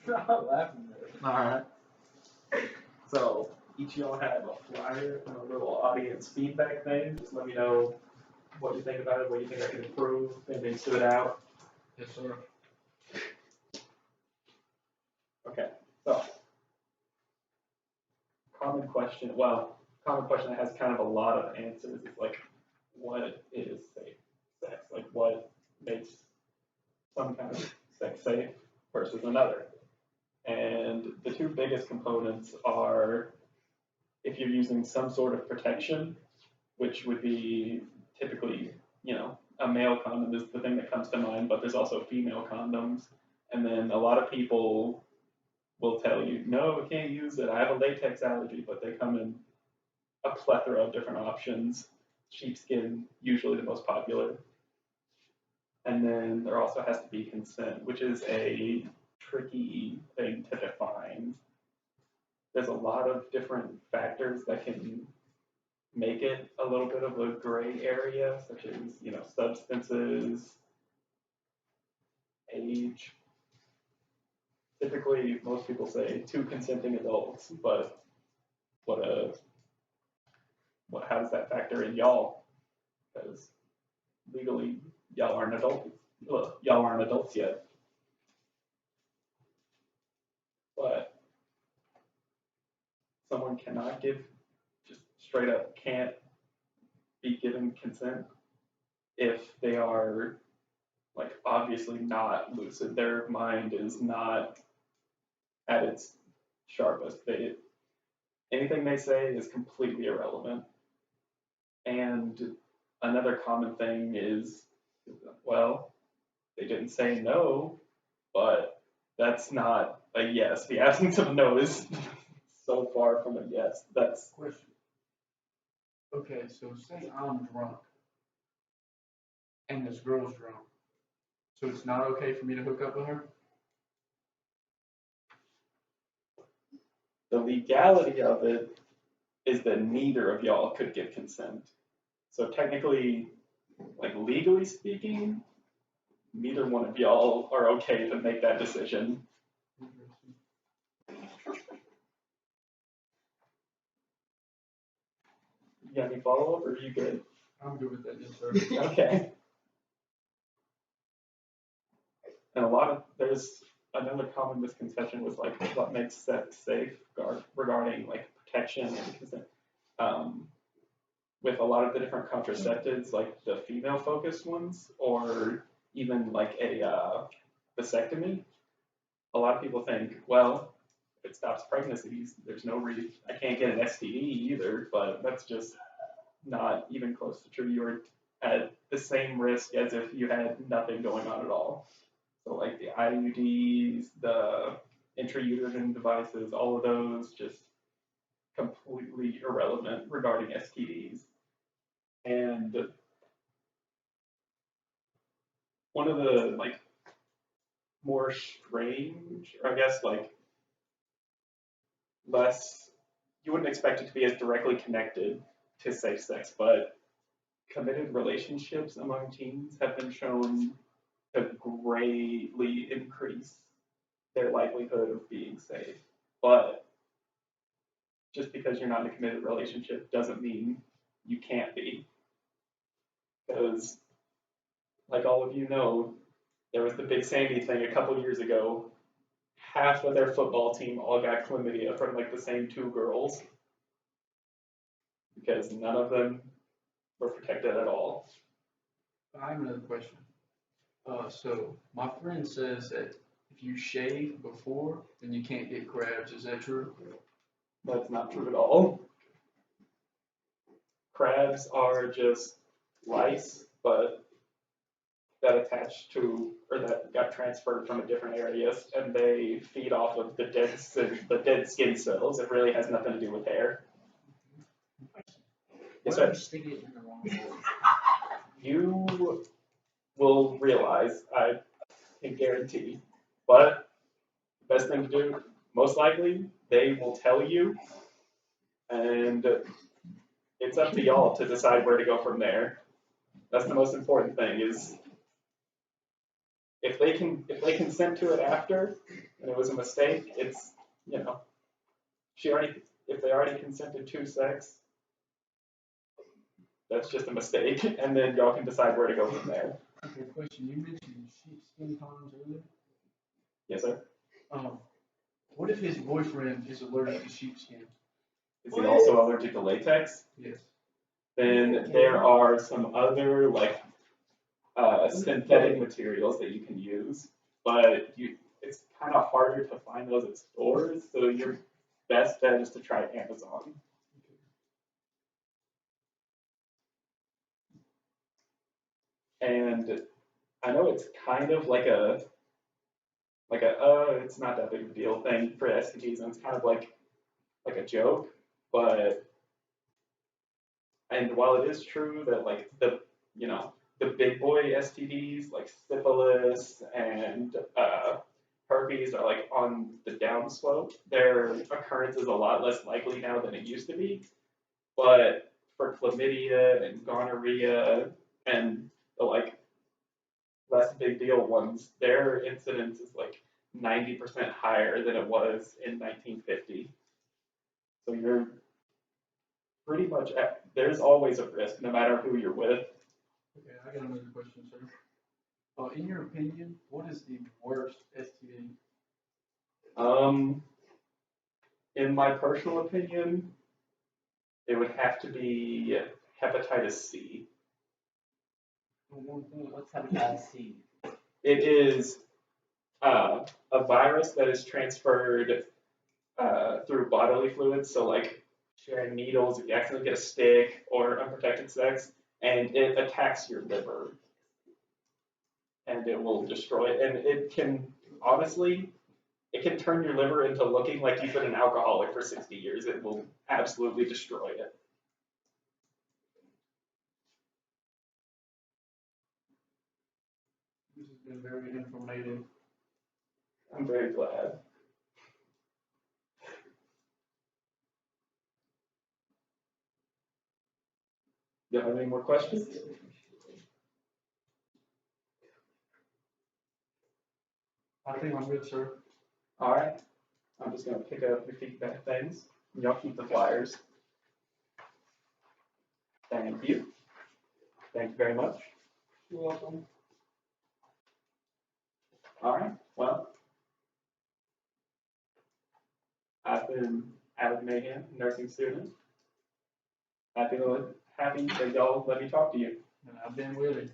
I'm not laughing at it. Alright. So, each of y'all have a flyer and a little audience feedback thing. Just let me know what you think about it, what you think I can improve, anything stood out. Yes, sir. Okay, so. Common question that has kind of a lot of answers is like, what is safe sex? Like, what makes some kind of sex safe versus another? And the two biggest components are if you're using some sort of protection, which would be typically, a male condom is the thing that comes to mind, but there's also female condoms. And then a lot of people will tell you, no, I can't use it. I have a latex allergy, but they come in a plethora of different options. Sheepskin, usually the most popular. And then there also has to be consent, which is a tricky thing to define. There's a lot of different factors that can make it a little bit of a gray area, such as, substances, age. Typically, most people say 2 consenting adults, but how does that factor in y'all? Because legally, y'all aren't adults yet. But someone cannot just straight up can't be given consent if they are, like, obviously not lucid. Their mind is not at its sharpest. Anything they say is completely irrelevant. And another common thing is, well, they didn't say no, but that's not a yes. The absence of no is so far from a yes. That's Question. Okay, so say I'm drunk and this girl's drunk. So it's not okay for me to hook up with her? the legality of it is that neither of y'all could give consent. So technically, like legally speaking, neither one of y'all are okay to make that decision. You got any follow-up, or are you good? I'm good with that, yes, sir. Okay. And there's another common misconception was like what makes sex safe regarding like protection and consent. With a lot of the different contraceptives, like the female-focused ones, or even like a vasectomy, a lot of people think, well, if it stops pregnancies, there's no reason I can't get an STD either, but that's just not even close to true. You're at the same risk as if you had nothing going on at all. So like the IUDs, the intrauterine devices, all of those just completely irrelevant regarding STDs. And one of the like more strange, or I guess like less, you wouldn't expect it to be as directly connected to safe sex, but committed relationships among teens have been shown to greatly increase their likelihood of being safe. But just because you're not in a committed relationship doesn't mean you can't be. Because, like all of you know, there was the Big Sandy thing a couple years ago. Half of their football team all got chlamydia from like the same 2 girls. Because none of them were protected at all. I have another question. So my friend says that if you shave before, then you can't get crabs. Is that true? That's not true at all. Crabs are just lice, but that attached to, or that got transferred from a different area, and they feed off of the dead skin cells. It really has nothing to do with hair. Yes, sir. You will realize, I can guarantee. But the best thing to do, most likely, they will tell you, and it's up to y'all to decide where to go from there. That's the most important thing, is if they consent to it after, and it was a mistake, it's, you know, if they already consented to sex, that's just a mistake, and then y'all can decide where to go from there. Okay, question, you mentioned sheepskin condoms earlier. Yes, sir? What if his boyfriend is allergic to sheepskin? Is he also allergic to latex? Yes. Then there are some other, like, synthetic materials that you can use, but it's kind of harder to find those at stores, so your best bet is to try Amazon. And I know it's kind of like it's not that big of a deal thing for STDs, and it's kind of like a joke, and while it is true that like the big boy STDs like syphilis and herpes are like on the downslope, their occurrence is a lot less likely now than it used to be. But for chlamydia and gonorrhea and the like less big deal ones, their incidence is like 90% higher than it was in 1950. So you're pretty much there's always a risk, no matter who you're with. Okay, I got another question, sir. In your opinion, what is the worst STD? In my personal opinion, it would have to be hepatitis C. What's hepatitis C? It is a virus that is transferred through bodily fluids, so like sharing needles, if you accidentally get a stick or unprotected sex, and it attacks your liver, and it will destroy it, and it can, honestly, it can turn your liver into looking like you've been an alcoholic for 60 years. It will absolutely destroy it. This has been very informative. I'm very glad. Do you have any more questions? I think I'm good, sir. All right. I'm just going to pick up your feedback things. Y'all keep the flyers. Thank you. Thank you very much. You're welcome. All right. Well, I've been Alec Mahan, nursing student. Happy that y'all let me talk to you. And I've been Willie.